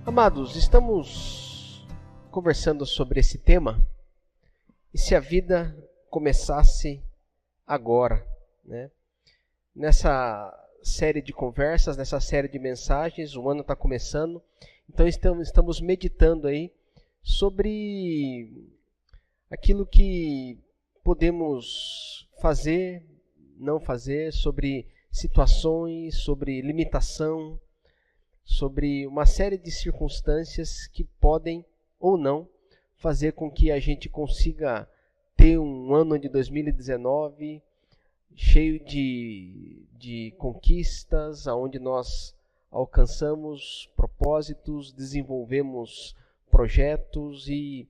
Amados, estamos conversando sobre esse tema. E se a vida começasse agora, né? Nessa série de conversas, nessa série de mensagens, o ano está começando. Então estamos meditando aí sobre aquilo que podemos fazer, não fazer, sobre situações, sobre limitação, sobre uma série de circunstâncias que podem ou não fazer com que a gente consiga ter um ano de 2019 cheio de conquistas, onde nós alcançamos propósitos, desenvolvemos projetos e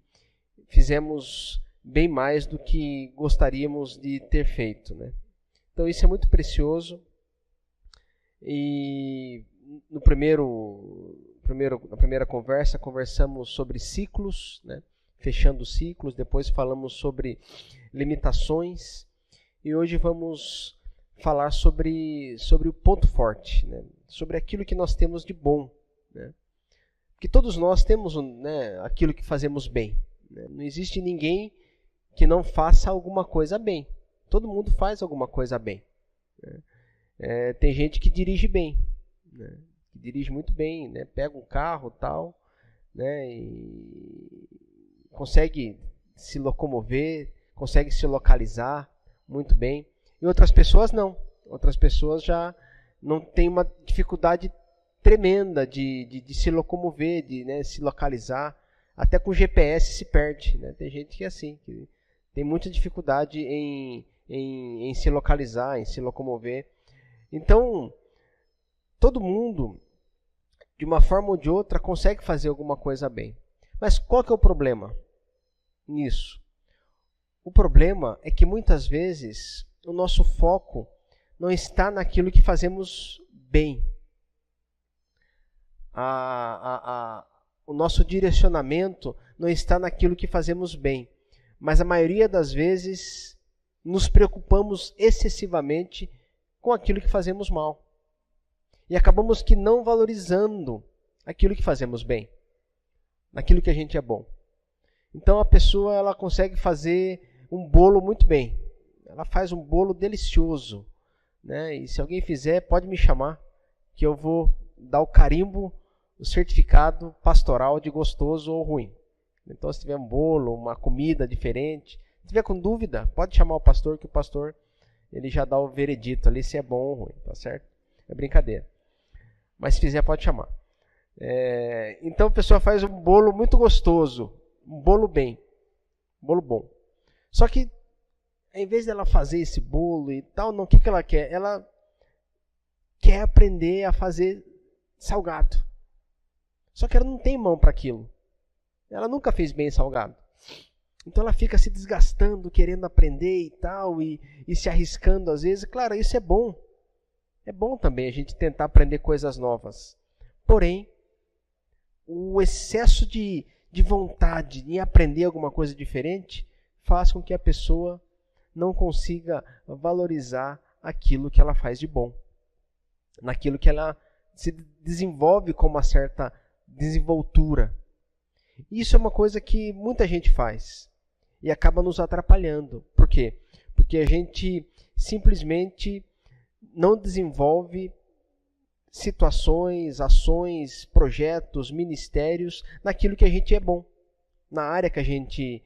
fizemos bem mais do que gostaríamos de ter feito, né? Então isso é muito precioso. E na primeira conversa, conversamos sobre ciclos, né? Fechando ciclos, depois falamos sobre limitações, e hoje vamos falar sobre o ponto forte, né? Sobre aquilo que nós temos de bom, né? Porque todos nós temos, né, aquilo que fazemos bem, né? Não existe ninguém que não faça alguma coisa bem. Todo mundo faz alguma coisa bem, né? Tem gente que dirige bem, né? Que dirige muito bem, né? Pega um carro tal, né? E consegue se locomover, consegue se localizar muito bem. E outras pessoas não. Outras pessoas já não têm uma dificuldade tremenda de se locomover, de, né, se localizar. Até com o GPS se perde, né? Tem gente que é assim, que tem muita dificuldade em se localizar, em se locomover. Então, todo mundo, de uma forma ou de outra, consegue fazer alguma coisa bem. Mas qual que é o problema nisso? O problema é que muitas vezes o nosso foco não está naquilo que fazemos bem. O nosso direcionamento não está naquilo que fazemos bem. Mas a maioria das vezes nos preocupamos excessivamente com aquilo que fazemos mal. E acabamos que não valorizando aquilo que fazemos bem, naquilo que a gente é bom. Então a pessoa ela consegue fazer um bolo muito bem. Ela faz um bolo delicioso, né? E se alguém fizer, pode me chamar, que eu vou dar o carimbo, o certificado pastoral de gostoso ou ruim. Então se tiver um bolo, uma comida diferente, se tiver com dúvida, pode chamar o pastor, que o pastor ele já dá o veredito ali se é bom ou ruim, tá certo? É brincadeira. Mas se fizer, pode chamar. Então a pessoa faz um bolo muito gostoso, um bolo bem, um bolo bom. Só que, em vez dela fazer esse bolo e tal, não, o que ela quer? Ela quer aprender a fazer salgado. Só que ela não tem mão para aquilo. Ela nunca fez bem salgado. Então ela fica se desgastando, querendo aprender e tal, e se arriscando às vezes. Claro, isso é bom. É bom também a gente tentar aprender coisas novas. Porém, o excesso de vontade em aprender alguma coisa diferente faz com que a pessoa não consiga valorizar aquilo que ela faz de bom. Naquilo que ela se desenvolve com uma certa desenvoltura. Isso é uma coisa que muita gente faz e acaba nos atrapalhando. Por quê? Porque a gente simplesmente não desenvolve situações, ações, projetos, ministérios naquilo que a gente é bom, na área que a gente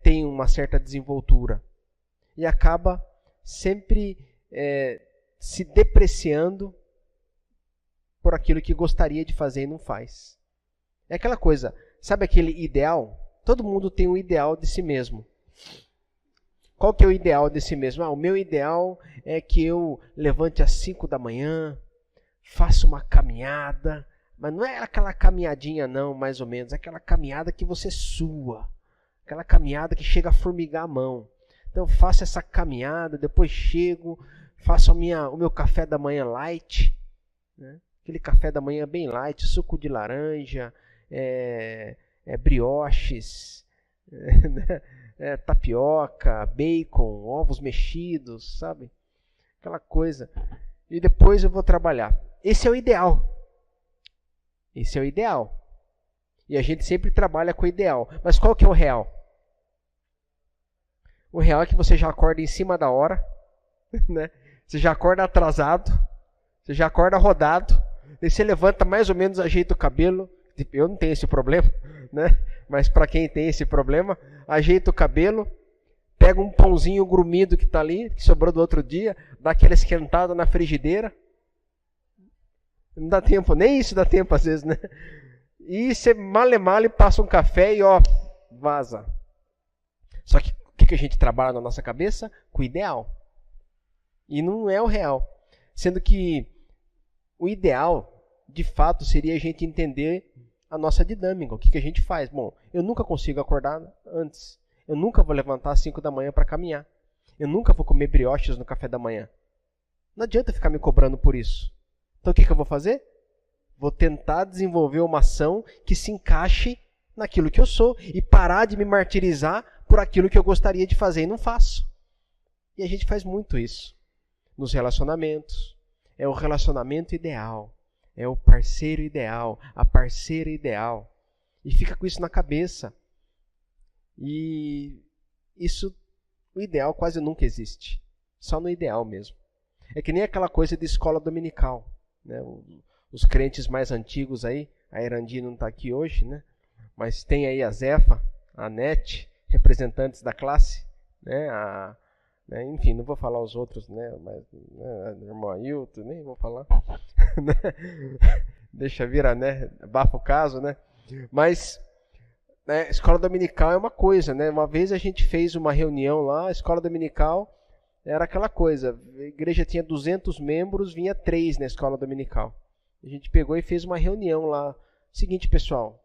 tem uma certa desenvoltura. E acaba sempre se depreciando por aquilo que gostaria de fazer e não faz. É aquela coisa, sabe aquele ideal? Todo mundo tem um ideal de si mesmo. Qual que é o ideal de si mesmo? O meu ideal é que eu levante às 5 da manhã, faça uma caminhada, mas não é aquela caminhadinha não, mais ou menos, é aquela caminhada que você sua, aquela caminhada que chega a formigar a mão. Então eu faço essa caminhada, depois chego, faço o meu café da manhã light, né? Aquele café da manhã bem light, suco de laranja, brioches, tapioca, bacon, ovos mexidos, sabe? Aquela coisa. E depois eu vou trabalhar. Esse é o ideal. Esse é o ideal. E a gente sempre trabalha com o ideal. Mas qual que é o real? O real é que você já acorda em cima da hora, né? Você já acorda atrasado, você já acorda rodado, daí você levanta mais ou menos, ajeita o cabelo. Eu não tenho esse problema, né? Mas para quem tem esse problema, ajeita o cabelo, pega um pãozinho grumido que está ali, que sobrou do outro dia, dá aquela esquentada na frigideira. Não dá tempo, nem isso dá tempo às vezes, né? E você male passa um café e ó, vaza. Só que o que a gente trabalha na nossa cabeça? Com o ideal. E não é o real. Sendo que o ideal, de fato, seria a gente entender a nossa dinâmica. O que a gente faz? Bom, eu nunca consigo acordar antes. Eu nunca vou levantar às 5 da manhã para caminhar. Eu nunca vou comer brioches no café da manhã. Não adianta ficar me cobrando por isso. Então o que eu vou fazer? Vou tentar desenvolver uma ação que se encaixe naquilo que eu sou e parar de me martirizar por aquilo que eu gostaria de fazer e não faço. E a gente faz muito isso nos relacionamentos. É o relacionamento ideal, é o parceiro ideal, a parceira ideal. E fica com isso na cabeça. E isso, o ideal quase nunca existe. Só no ideal mesmo. É que nem aquela coisa de escola dominical, né? Os crentes mais antigos aí, a Erandi não está aqui hoje, né? Mas tem aí a Zefa, a Nete, representantes da classe, né? Né? Enfim, não vou falar os outros, né? Mas, né? Irmão Ailton, nem vou falar. Deixa virar, né? Abafa o caso, né? Mas, né? Escola dominical é uma coisa, né? Uma vez a gente fez uma reunião lá, a escola dominical era aquela coisa, a igreja tinha 200 membros, vinha 3 na escola dominical. A gente pegou e fez uma reunião lá. Seguinte, pessoal,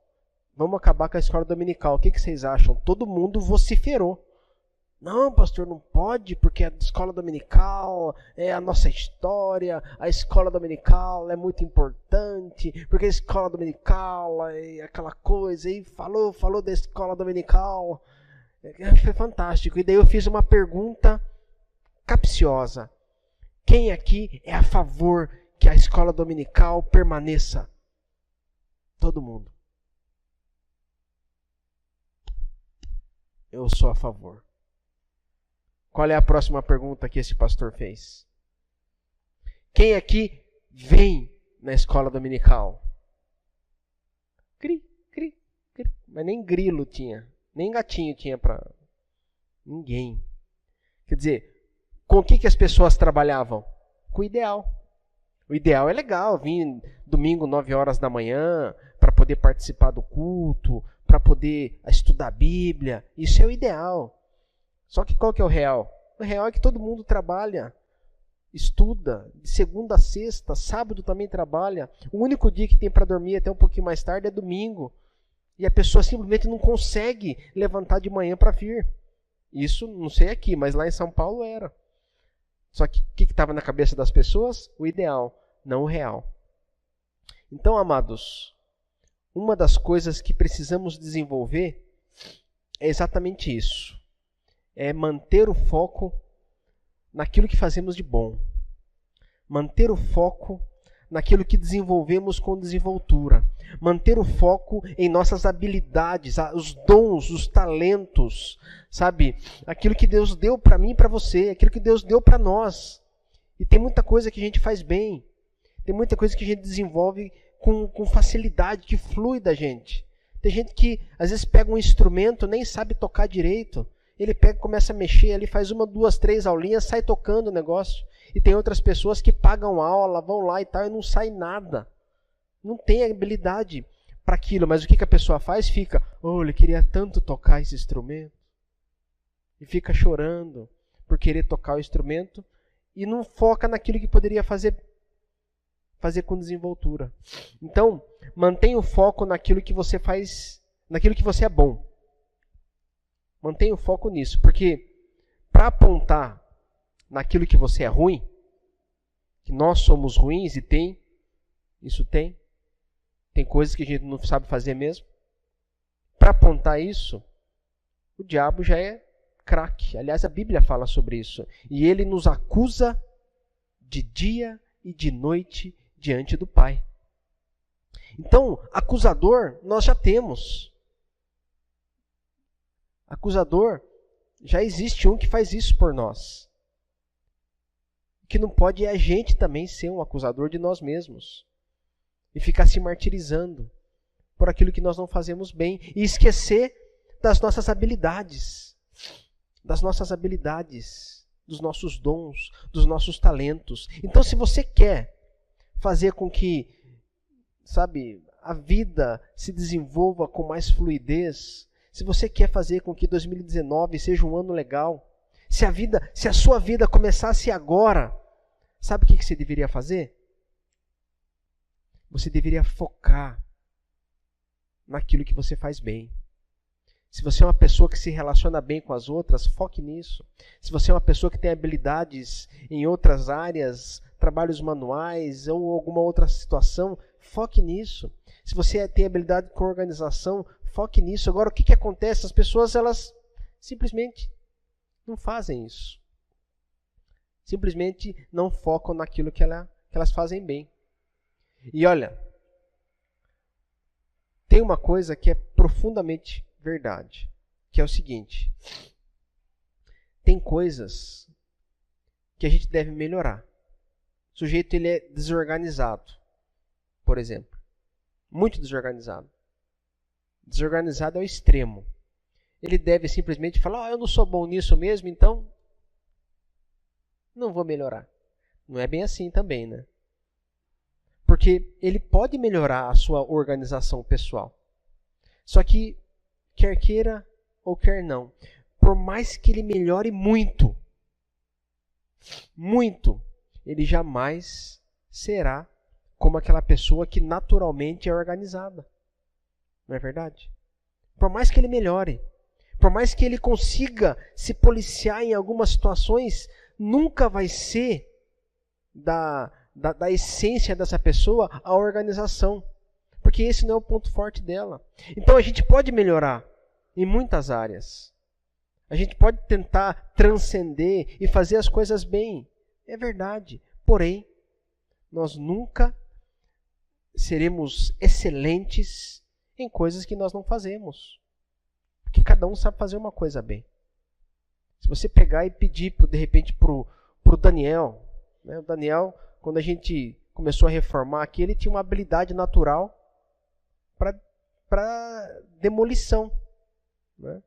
vamos acabar com a escola dominical. O que vocês acham? Todo mundo vociferou. Não, pastor, não pode, porque a escola dominical é a nossa história, a escola dominical é muito importante, porque a escola dominical é aquela coisa, e falou da escola dominical. Foi fantástico. E daí eu fiz uma pergunta capciosa. Quem aqui é a favor que a escola dominical permaneça? Todo mundo. Eu sou a favor. Qual é a próxima pergunta que esse pastor fez? Quem aqui vem na escola dominical? Cri, cri, cri. Mas nem grilo tinha. Nem gatinho tinha para ninguém. Quer dizer, com o que as pessoas trabalhavam? Com o ideal. O ideal é legal, vir domingo 9 horas da manhã para poder participar do culto, para poder estudar a Bíblia. Isso é o ideal. Só que qual que é o real? O real é que todo mundo trabalha, estuda, de segunda a sexta, sábado também trabalha. O único dia que tem para dormir até um pouquinho mais tarde é domingo. E a pessoa simplesmente não consegue levantar de manhã para vir. Isso, não sei aqui, mas lá em São Paulo era. Só que o que estava na cabeça das pessoas? O ideal, não o real. Então, amados, uma das coisas que precisamos desenvolver é exatamente isso. É manter o foco naquilo que fazemos de bom. Manter o foco naquilo que desenvolvemos com desenvoltura. Manter o foco em nossas habilidades, os dons, os talentos, sabe? Aquilo que Deus deu para mim e para você, aquilo que Deus deu para nós. E tem muita coisa que a gente faz bem. Tem muita coisa que a gente desenvolve com facilidade, que flui da gente. Tem gente que às vezes pega um instrumento, nem sabe tocar direito. Ele pega, começa a mexer ali, faz 1, 2, 3 aulinhas, sai tocando o negócio. E tem outras pessoas que pagam aula, vão lá e tal, e não sai nada. Não tem habilidade para aquilo. Mas o que a pessoa faz? Fica, ele queria tanto tocar esse instrumento. E fica chorando por querer tocar o instrumento e não foca naquilo que poderia fazer com desenvoltura. Então, mantenha o foco naquilo que você faz, naquilo que você é bom. Mantenha o foco nisso, porque para apontar naquilo que você é ruim, que nós somos ruins e tem coisas que a gente não sabe fazer mesmo. Para apontar isso, o diabo já é craque. Aliás, a Bíblia fala sobre isso. E ele nos acusa de dia e de noite diante do Pai. Então, acusador nós já temos. Acusador, já existe um que faz isso por nós. O que não pode é a gente também ser um acusador de nós mesmos. E ficar se martirizando por aquilo que nós não fazemos bem. E esquecer das nossas habilidades. Das nossas habilidades, dos nossos dons, dos nossos talentos. Então, se você quer fazer com que, a vida se desenvolva com mais fluidez, se você quer fazer com que 2019 seja um ano legal, se a sua vida começasse agora, sabe o que você deveria fazer? Você deveria focar naquilo que você faz bem. Se você é uma pessoa que se relaciona bem com as outras, foque nisso. Se você é uma pessoa que tem habilidades em outras áreas, trabalhos manuais ou alguma outra situação, foque nisso. Se você tem habilidade com organização, foque nisso. Agora, o que acontece? As pessoas, elas simplesmente não fazem isso. Simplesmente não focam naquilo que elas fazem bem. E olha, tem uma coisa que é profundamente verdade, que é o seguinte: tem coisas que a gente deve melhorar. O sujeito ele é desorganizado, por exemplo. Muito desorganizado. Desorganizado ao extremo. Ele deve simplesmente falar, eu não sou bom nisso mesmo, então não vou melhorar. Não é bem assim também, né? Porque ele pode melhorar a sua organização pessoal. Só que, quer queira ou quer não, por mais que ele melhore muito, ele jamais será como aquela pessoa que naturalmente é organizada. Não é verdade? Por mais que ele melhore, por mais que ele consiga se policiar em algumas situações, nunca vai ser da essência dessa pessoa a organização. Porque esse não é o ponto forte dela. Então a gente pode melhorar em muitas áreas. A gente pode tentar transcender e fazer as coisas bem. É verdade. Porém, nós nunca seremos excelentes em coisas que nós não fazemos. Porque cada um sabe fazer uma coisa bem. Se você pegar e pedir, de repente, para o Daniel, né? O Daniel, quando a gente começou a reformar aqui, ele tinha uma habilidade natural para demolição. Né?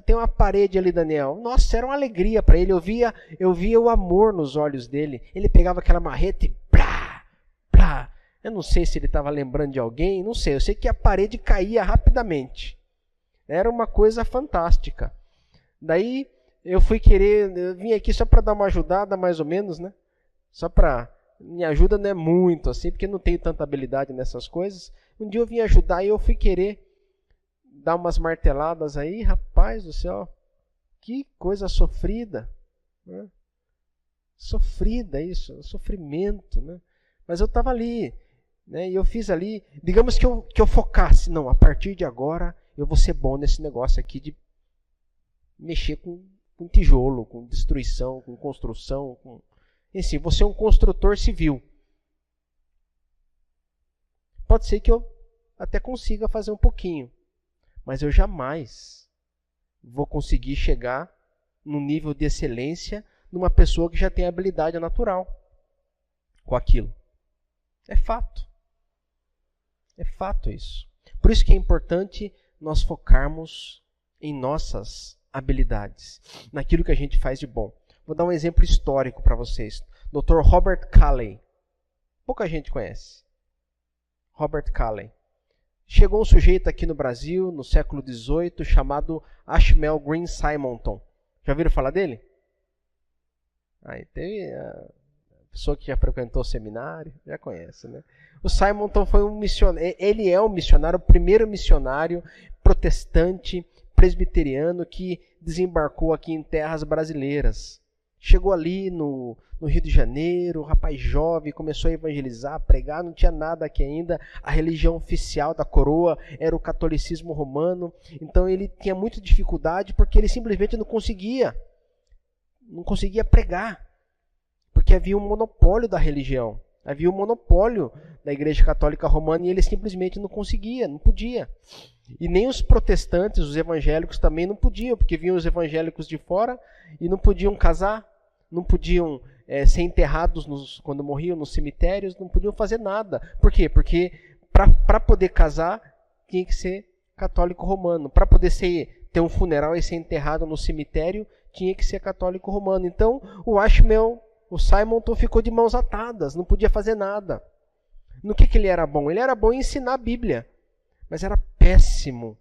Tem uma parede ali, Daniel. Nossa, era uma alegria para ele. Eu via o amor nos olhos dele. Ele pegava aquela marreta e plá, plá. Eu não sei se ele estava lembrando de alguém, não sei. Eu sei que a parede caía rapidamente. Era uma coisa fantástica. Daí eu vim aqui só para dar uma ajudada, mais ou menos, né? Só para... Minha ajuda não é muito assim, porque eu não tenho tanta habilidade nessas coisas. Um dia eu vim ajudar e eu fui querer dar umas marteladas aí, rapaz do céu, que coisa sofrida, né? Sofrida isso, sofrimento, né? Mas eu estava ali, né? E eu fiz ali, digamos que eu focasse, não, a partir de agora eu vou ser bom nesse negócio aqui de mexer com tijolo, com destruição, com construção, enfim, vou ser um construtor civil. Pode ser que eu até consiga fazer um pouquinho, mas eu jamais vou conseguir chegar num nível de excelência numa pessoa que já tem habilidade natural com aquilo. É fato. É fato isso. Por isso que é importante nós focarmos em nossas habilidades, naquilo que a gente faz de bom. Vou dar um exemplo histórico para vocês. Dr. Robert Calley. Pouca gente conhece. Robert Calley. Chegou um sujeito aqui no Brasil, no século XVIII, chamado Ashmel Green Simonton. Já ouviram falar dele? Aí tem a pessoa que já frequentou o seminário, já conhece, né? O Simonton foi um missionário, ele é um missionário, o primeiro missionário protestante, presbiteriano, que desembarcou aqui em terras brasileiras. Chegou ali no Rio de Janeiro, rapaz jovem, começou a evangelizar, a pregar, não tinha nada aqui ainda. A religião oficial da coroa era o catolicismo romano. Então ele tinha muita dificuldade porque ele simplesmente não conseguia pregar. Porque havia um monopólio da religião. Havia um monopólio da Igreja Católica Romana e ele simplesmente não conseguia, não podia. E nem os protestantes, os evangélicos também não podiam, porque vinham os evangélicos de fora e não podiam casar, não podiam ser enterrados quando morriam nos cemitérios, não podiam fazer nada. Por quê? Porque para poder casar tinha que ser católico romano. Para poder ter um funeral e ser enterrado no cemitério, tinha que ser católico romano. Então o Simonton ficou de mãos atadas, não podia fazer nada. No que ele era bom? Ele era bom em ensinar a Bíblia, mas era péssimo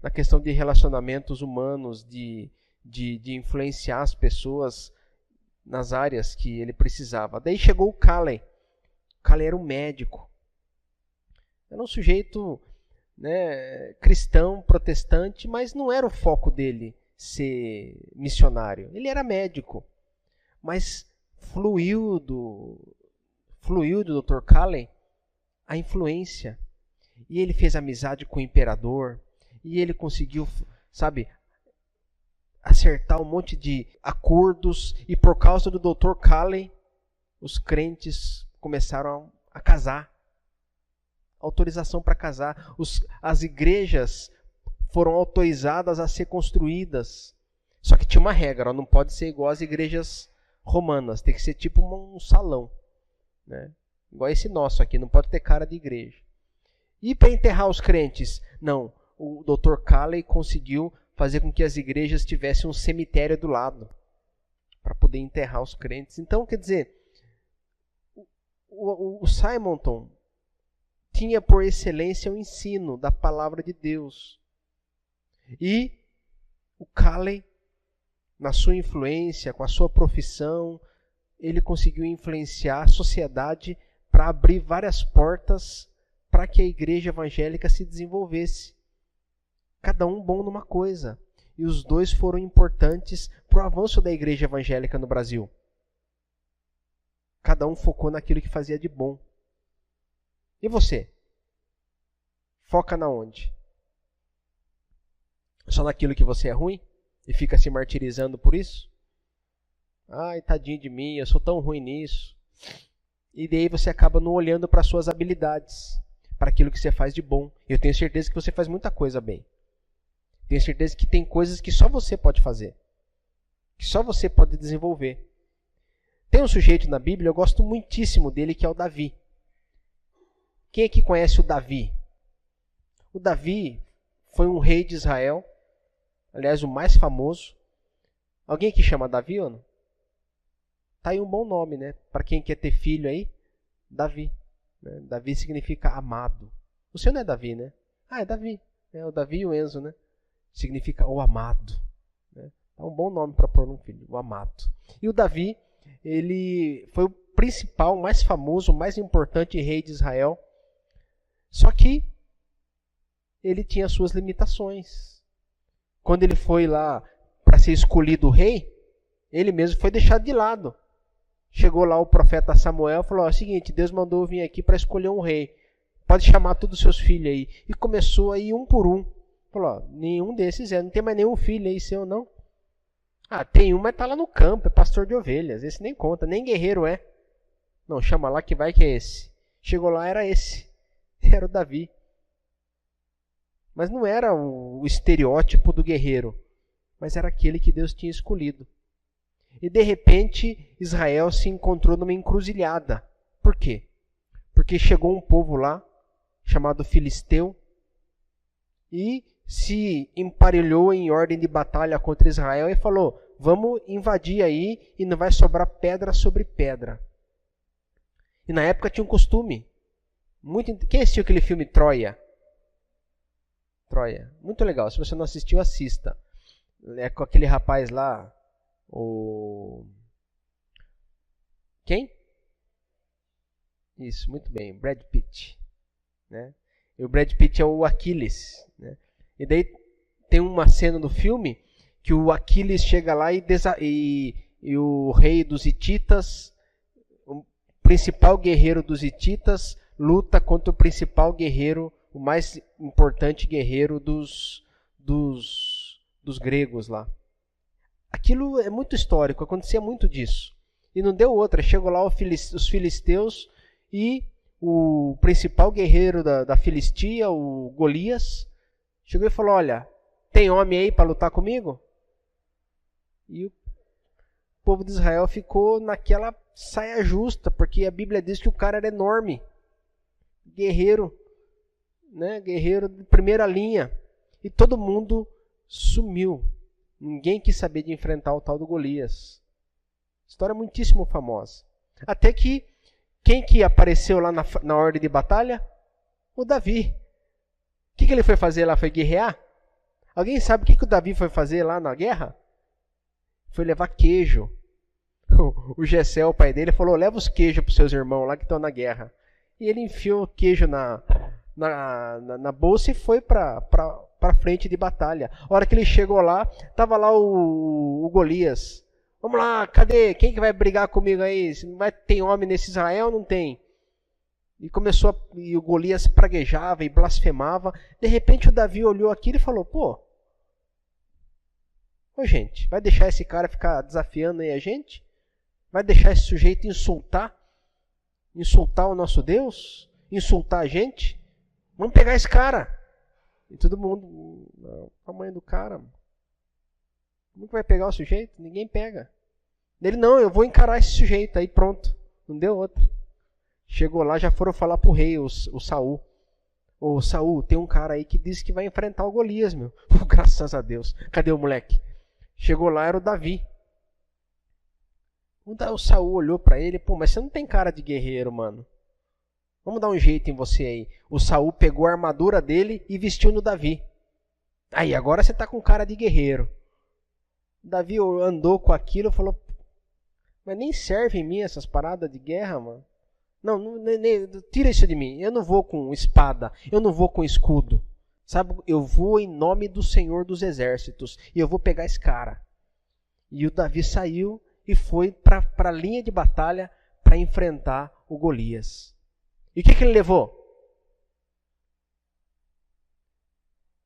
na questão de relacionamentos humanos, de influenciar as pessoas nas áreas que ele precisava. Daí chegou o Calley. O Calley era um médico. Era um sujeito, né, cristão, protestante, mas não era o foco dele ser missionário. Ele era médico. Mas fluiu do Dr. Calley a influência. E ele fez amizade com o imperador. E ele conseguiu, acertar um monte de acordos. E por causa do Dr. Calley, os crentes começaram a casar. Autorização para casar. As igrejas foram autorizadas a ser construídas. Só que tinha uma regra, não pode ser igual às igrejas romanas. Tem que ser tipo um salão, né? Igual esse nosso aqui, não pode ter cara de igreja. E para enterrar os crentes? Não, o Dr. Calley conseguiu fazer com que as igrejas tivessem um cemitério do lado para poder enterrar os crentes. Então, quer dizer, o Simonton tinha por excelência o ensino da palavra de Deus. E o Calley, na sua influência, com a sua profissão, ele conseguiu influenciar a sociedade para abrir várias portas para que a igreja evangélica se desenvolvesse. Cada um bom numa coisa. E os dois foram importantes para o avanço da igreja evangélica no Brasil. Cada um focou naquilo que fazia de bom. E você? Foca na onde? Só naquilo que você é ruim? E fica se martirizando por isso? Ai, tadinho de mim, eu sou tão ruim nisso. E daí você acaba não olhando para suas habilidades, para aquilo que você faz de bom. Eu tenho certeza que você faz muita coisa bem. Tenho certeza que tem coisas que só você pode fazer, que só você pode desenvolver. Tem um sujeito na Bíblia, eu gosto muitíssimo dele, que é o Davi. Quem aqui conhece o Davi? O Davi foi um rei de Israel, aliás, o mais famoso. Alguém aqui chama Davi ou não? Tá aí um bom nome, né? Para quem quer ter filho aí, Davi. Né? Davi significa amado. O seu não é Davi, né? Ah, é Davi. É o Davi e o Enzo, né? Significa o amado. Né? É um bom nome para pôr num filho, o amado. E o Davi, ele foi o principal, mais famoso, mais importante rei de Israel. Só que ele tinha suas limitações. Quando ele foi lá para ser escolhido rei, ele mesmo foi deixado de lado. Chegou lá o profeta Samuel e falou: é o seguinte, Deus mandou eu vir aqui para escolher um rei. Pode chamar todos os seus filhos aí. E começou aí um por um. Falou: nenhum desses não tem mais nenhum filho aí seu, não? Ah, tem um, mas tá lá no campo, é pastor de ovelhas. Esse nem conta, nem guerreiro é. Não, chama lá que vai que é esse. Chegou lá, era esse. Era o Davi. Mas não era o estereótipo do guerreiro, mas era aquele que Deus tinha escolhido. E de repente, Israel se encontrou numa encruzilhada. Por quê? Porque chegou um povo lá, chamado Filisteu, e se emparelhou em ordem de batalha contra Israel e falou: vamos invadir aí e não vai sobrar pedra sobre pedra. E na época tinha um costume. Quem assistiu aquele filme Troia? Troia. Muito legal. Se você não assistiu, assista. É com aquele rapaz lá. Quem? Isso, muito bem. Brad Pitt. Né? E o Brad Pitt é o Aquiles. Né? E daí tem uma cena no filme que o Aquiles chega lá e o rei dos hititas, o principal guerreiro dos hititas, luta contra o principal guerreiro, o mais importante guerreiro dos gregos lá. Aquilo é muito histórico, acontecia muito disso. E não deu outra. Chegou lá os filisteus e o principal guerreiro da Filistia, o Golias, chegou e falou, olha, tem homem aí para lutar comigo? E o povo de Israel ficou naquela saia justa, porque a Bíblia diz que o cara era enorme. Guerreiro, né? Guerreiro de primeira linha. E todo mundo sumiu. Ninguém quis saber de enfrentar o tal do Golias. História muitíssimo famosa. Até que, quem que apareceu lá na ordem de batalha? O Davi. O que ele foi fazer lá? Foi guerrear? Alguém sabe o que o Davi foi fazer lá na guerra? Foi levar queijo. O Jessé, o pai dele, falou, leva os queijos para os seus irmãos lá que estão na guerra. E ele enfiou o queijo na bolsa e foi para frente de batalha. A hora que ele chegou lá, estava lá o Golias. Vamos lá, cadê? Quem que vai brigar comigo aí? Tem homem nesse Israel ou não tem? E o Golias praguejava e blasfemava. De repente o Davi olhou aquilo e falou, ô gente, vai deixar esse cara ficar desafiando aí a gente? Vai deixar esse sujeito insultar o nosso Deus? Insultar a gente? Vamos pegar esse cara. E todo mundo, não, o tamanho do cara. Como que vai pegar o sujeito? Ninguém pega. Ele, não, eu vou encarar esse sujeito. Aí pronto, não deu outra. Chegou lá, já foram falar pro rei, o Saul. Ô Saul, tem um cara aí que disse que vai enfrentar o Golias, meu. Graças a Deus. Cadê o moleque? Chegou lá, era o Davi. O Saul olhou pra ele, mas você não tem cara de guerreiro, mano. Vamos dar um jeito em você aí. O Saul pegou a armadura dele e vestiu no Davi. Aí, agora você tá com cara de guerreiro. O Davi andou com aquilo e falou, mas nem serve em mim essas paradas de guerra, mano. Não, tira isso de mim. Eu não vou com espada, eu não vou com escudo. Sabe, eu vou em nome do Senhor dos Exércitos e eu vou pegar esse cara. E o Davi saiu e foi para a linha de batalha para enfrentar o Golias. E o que ele levou?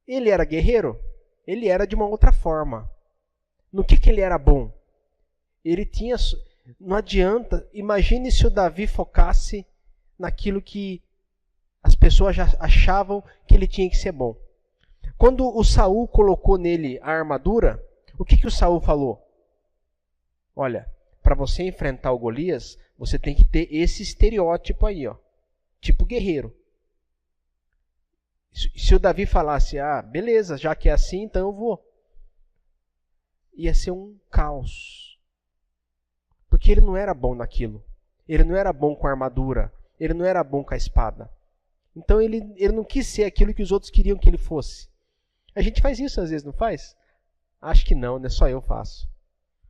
Ele era guerreiro? Ele era de uma outra forma. No que ele era bom? Ele tinha... Não adianta, imagine se o Davi focasse naquilo que as pessoas já achavam que ele tinha que ser bom. Quando o Saul colocou nele a armadura, o que o Saul falou? Olha, para você enfrentar o Golias, você tem que ter esse estereótipo aí, ó, tipo guerreiro. Se o Davi falasse, beleza, já que é assim, então eu vou. Ia ser um caos. Porque ele não era bom naquilo. Ele não era bom com a armadura. Ele não era bom com a espada. Então ele não quis ser aquilo que os outros queriam que ele fosse. A gente faz isso às vezes, não faz? Acho que não, né? Só eu faço.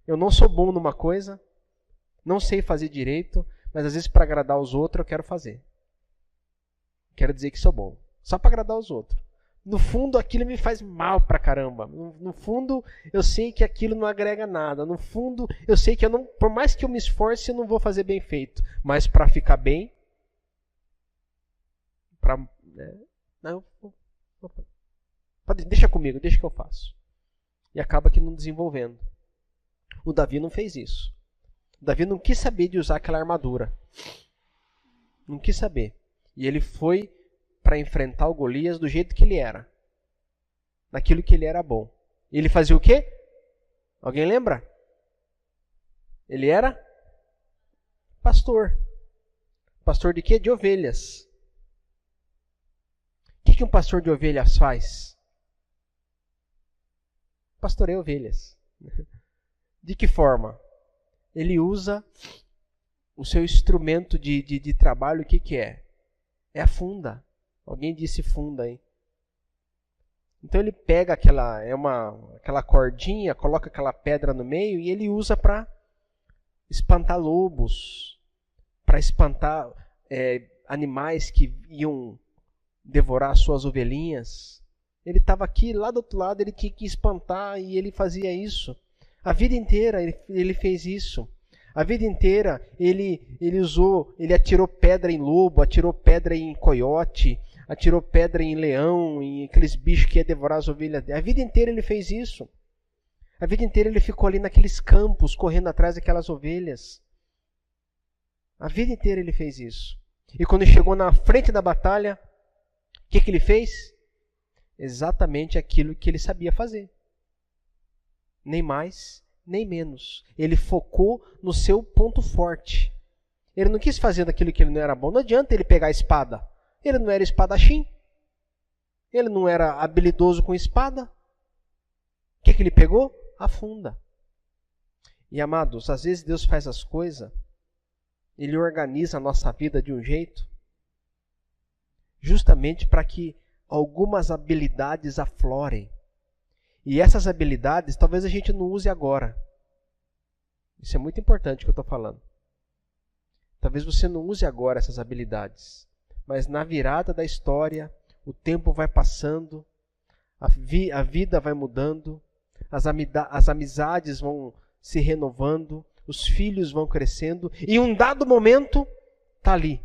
Eu não sou bom numa coisa, não sei fazer direito, mas às vezes para agradar os outros eu quero fazer. Quero dizer que sou bom. Só para agradar os outros. No fundo, aquilo me faz mal pra caramba. No fundo, eu sei que aquilo não agrega nada. No fundo, eu sei que por mais que eu me esforce, eu não vou fazer bem feito. Mas para ficar bem, deixa comigo, deixa que eu faço. E acaba que não desenvolvendo. O Davi não fez isso. O Davi não quis saber de usar aquela armadura. Não quis saber. E ele foi para enfrentar o Golias do jeito que ele era. Naquilo que ele era bom. E ele fazia o quê? Alguém lembra? Ele era pastor. Pastor de quê? De ovelhas. O que um pastor de ovelhas faz? Pastoreia ovelhas. De que forma? Ele usa o seu instrumento de trabalho, o que é? É a funda. Alguém disse funda aí. Então ele pega aquela cordinha, coloca aquela pedra no meio e ele usa para espantar lobos, para espantar animais que iam devorar suas ovelhinhas. Ele estava aqui, lá do outro lado, ele tinha que espantar e ele fazia isso. A vida inteira ele fez isso. A vida inteira ele atirou pedra em lobo, atirou pedra em coiote, atirou pedra em leão, em aqueles bichos que iam devorar as ovelhas dele. A vida inteira ele fez isso. A vida inteira ele ficou ali naqueles campos, correndo atrás daquelas ovelhas. A vida inteira ele fez isso. E quando chegou na frente da batalha, o que ele fez? Exatamente aquilo que ele sabia fazer. Nem mais, nem menos. Ele focou no seu ponto forte. Ele não quis fazer daquilo que ele não era bom. Não adianta ele pegar a espada. Ele não era espadachim. Ele não era habilidoso com espada. O que ele pegou? A funda. E amados, às vezes Deus faz as coisas, Ele organiza a nossa vida de um jeito, justamente para que algumas habilidades aflorem. E essas habilidades talvez a gente não use agora. Isso é muito importante o que eu estou falando. Talvez você não use agora essas habilidades, mas na virada da história, o tempo vai passando, a vida vai mudando, as amizades vão se renovando, os filhos vão crescendo, e em um dado momento, está ali,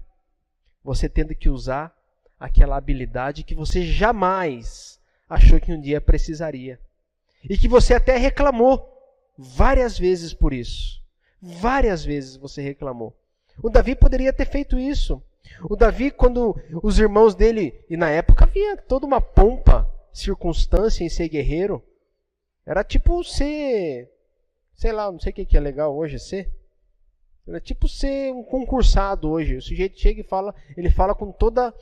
você tendo que usar aquela habilidade que você jamais achou que um dia precisaria. E que você até reclamou várias vezes por isso. Várias vezes você reclamou. O Davi poderia ter feito isso. O Davi, quando os irmãos dele, e na época havia toda uma pompa, circunstância em ser guerreiro, era tipo ser, sei lá, não sei o que é legal hoje ser. Era tipo ser um concursado hoje. O sujeito chega e fala, ele fala com toda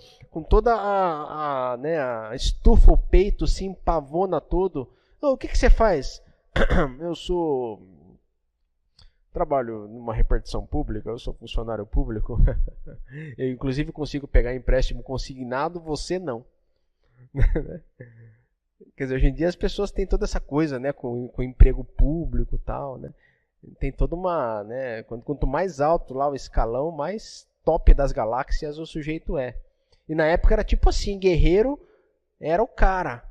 a estufa o peito, se empavona todo. Oh, o que você faz? Eu trabalho numa repartição pública, eu sou funcionário público. Eu inclusive consigo pegar empréstimo consignado, você não. Quer dizer, hoje em dia as pessoas têm toda essa coisa, né, com emprego público e tal, né? Tem toda uma, né, quanto mais alto lá o escalão, mais top das galáxias o sujeito é. E na época era tipo assim, guerreiro era o cara.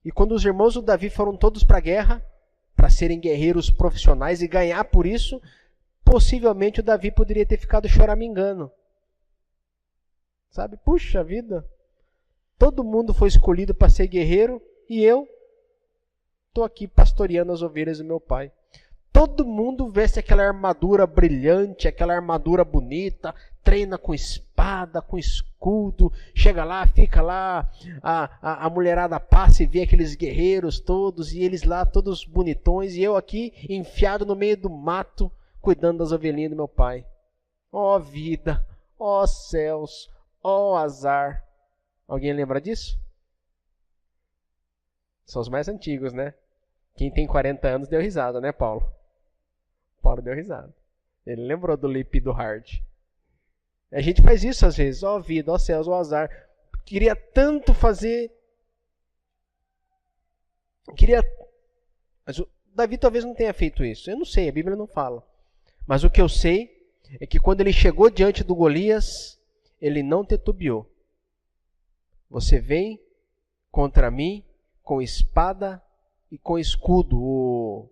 E quando os irmãos do Davi foram todos para a guerra, para serem guerreiros profissionais e ganhar por isso, possivelmente o Davi poderia ter ficado choramingando. Sabe? Puxa vida, todo mundo foi escolhido para ser guerreiro e eu estou aqui pastoreando as ovelhas do meu pai. Todo mundo veste aquela armadura brilhante, aquela armadura bonita, treina com espada, com escudo, chega lá, fica lá, a mulherada passa e vê aqueles guerreiros todos, e eles lá todos bonitões, e eu aqui enfiado no meio do mato, cuidando das ovelhinhas do meu pai. Ó vida, ó céus, ó azar. Alguém lembra disso? São os mais antigos, né? Quem tem 40 anos deu risada, né, Paulo? Paulo deu risada. Ele lembrou do Lip do Hard. A gente faz isso às vezes. Ó vida, ó céus, ó azar. Queria tanto fazer. Mas o Davi talvez não tenha feito isso. Eu não sei, a Bíblia não fala. Mas o que eu sei é que quando ele chegou diante do Golias, ele não titubeou. Você vem contra mim com espada e com escudo, o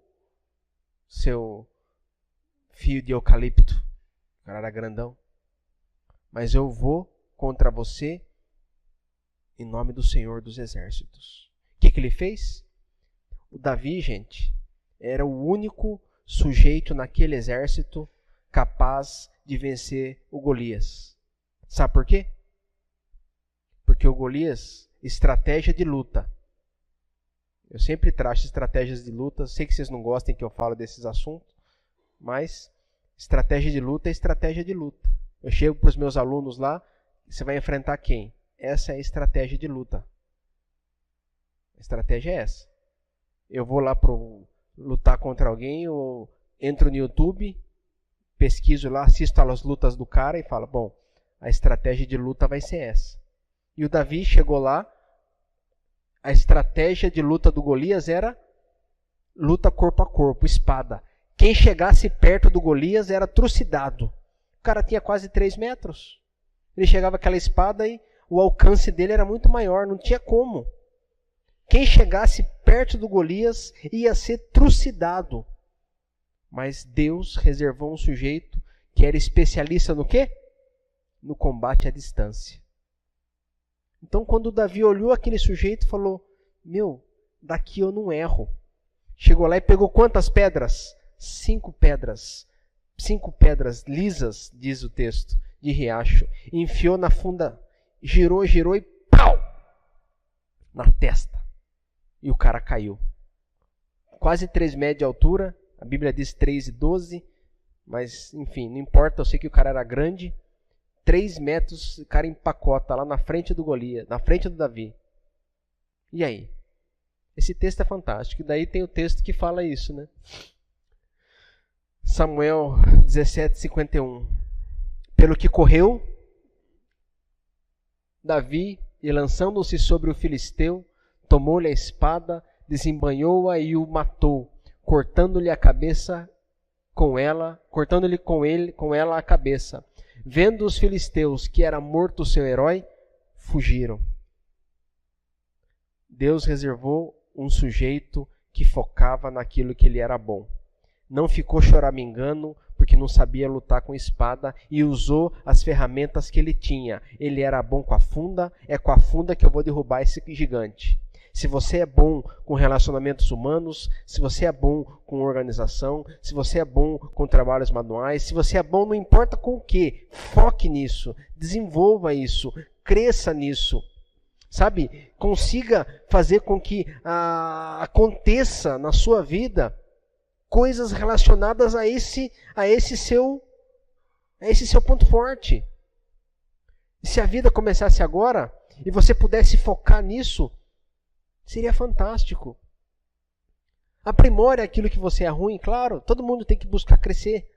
seu fio de eucalipto. O cara era grandão. Mas eu vou contra você em nome do Senhor dos Exércitos. O que ele fez? O Davi, gente, era o único sujeito naquele exército capaz de vencer o Golias. Sabe por quê? Porque o Golias, estratégia de luta. Eu sempre trago estratégias de luta. Sei que vocês não gostem que eu falo desses assuntos, mas estratégia de luta é estratégia de luta. Eu chego para os meus alunos lá, você vai enfrentar quem? Essa é a estratégia de luta. A estratégia é essa. Eu vou lá para lutar contra alguém, eu entro no YouTube, pesquiso lá, assisto as lutas do cara e falo, bom, a estratégia de luta vai ser essa. E o Davi chegou lá, a estratégia de luta do Golias era luta corpo a corpo, espada. Quem chegasse perto do Golias era trucidado. O cara tinha quase 3 metros. Ele chegava com aquela espada e o alcance dele era muito maior, não tinha como. Quem chegasse perto do Golias ia ser trucidado. Mas Deus reservou um sujeito que era especialista no quê? No combate à distância. Então, quando Davi olhou aquele sujeito, falou, meu, daqui eu não erro. Chegou lá e pegou quantas pedras? 5 pedras. 5 pedras lisas, diz o texto, de riacho, enfiou na funda, girou e pau! Na testa. E o cara caiu. Quase 3 metros de altura, a Bíblia diz 3,12, mas enfim, não importa, eu sei que o cara era grande. 3 metros, o cara empacota lá na frente do Golias, na frente do Davi. E aí? Esse texto é fantástico. E daí tem o texto que fala isso, né? Samuel 17:51. Pelo que correu Davi, e lançando-se sobre o filisteu, tomou-lhe a espada, desembainhou-a e o matou, cortando-lhe a cabeça com ela, cortando-lhe com ela a cabeça. Vendo os filisteus que era morto o seu herói, fugiram. Deus reservou um sujeito que focava naquilo que ele era bom. Não ficou choramingando porque não sabia lutar com espada e usou as ferramentas que ele tinha. Ele era bom com a funda, é com a funda que eu vou derrubar esse gigante. Se você é bom com relacionamentos humanos, se você é bom com organização, se você é bom com trabalhos manuais, se você é bom não importa com o que, foque nisso, desenvolva isso, cresça nisso. Sabe, consiga fazer com que aconteça na sua vida coisas relacionadas a esse seu ponto forte. E se a vida começasse agora e você pudesse focar nisso, seria fantástico. Aprimore aquilo que você é ruim, claro, todo mundo tem que buscar crescer.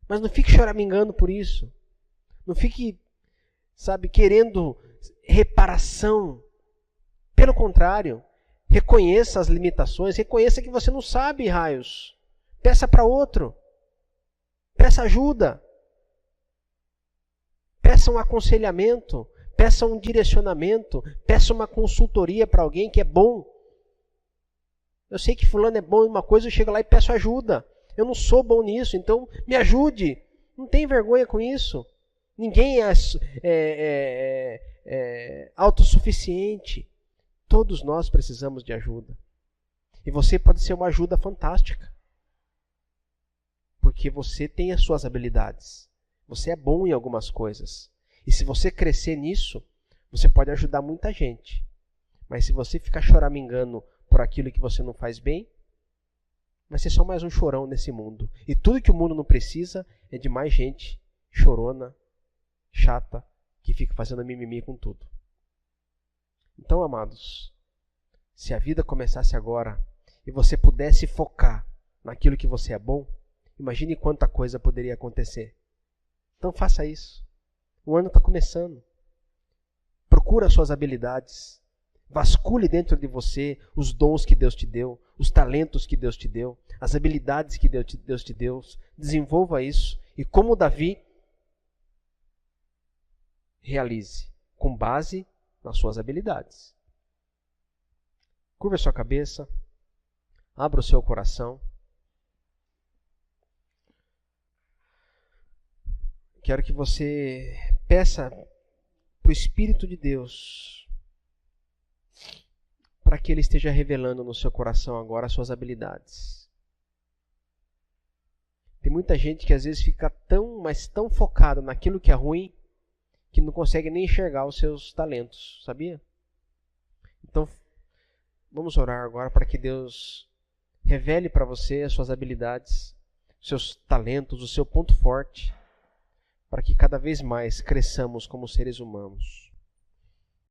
Mas não fique choramingando por isso. Não fique, querendo reparação. Pelo contrário, reconheça as limitações, reconheça que você não sabe raios. Peça para outro. Peça ajuda. Peça um aconselhamento. Peça um direcionamento. Peça uma consultoria para alguém que é bom. Eu sei que fulano é bom em uma coisa, eu chego lá e peço ajuda. Eu não sou bom nisso, então me ajude. Não tem vergonha com isso. Ninguém é autossuficiente. Todos nós precisamos de ajuda. E você pode ser uma ajuda fantástica. Porque você tem as suas habilidades. Você é bom em algumas coisas. E se você crescer nisso, você pode ajudar muita gente. Mas se você ficar choramingando por aquilo que você não faz bem, vai ser só mais um chorão nesse mundo. E tudo que o mundo não precisa é de mais gente chorona, chata, que fica fazendo mimimi com tudo. Então, amados, se a vida começasse agora e você pudesse focar naquilo que você é bom, imagine quanta coisa poderia acontecer. Então faça isso. O ano está começando. Procura as suas habilidades. Vasculhe dentro de você os dons que Deus te deu, os talentos que Deus te deu, as habilidades que Deus te deu. Desenvolva isso. E como Davi, realize com base nas suas habilidades. Curva a sua cabeça. Abra o seu coração. Quero que você peça para o Espírito de Deus para que Ele esteja revelando no seu coração agora as suas habilidades. Tem muita gente que às vezes fica tão focada naquilo que é ruim que não consegue nem enxergar os seus talentos, sabia? Então, vamos orar agora para que Deus revele para você as suas habilidades, seus talentos, o seu ponto forte, para que cada vez mais cresçamos como seres humanos.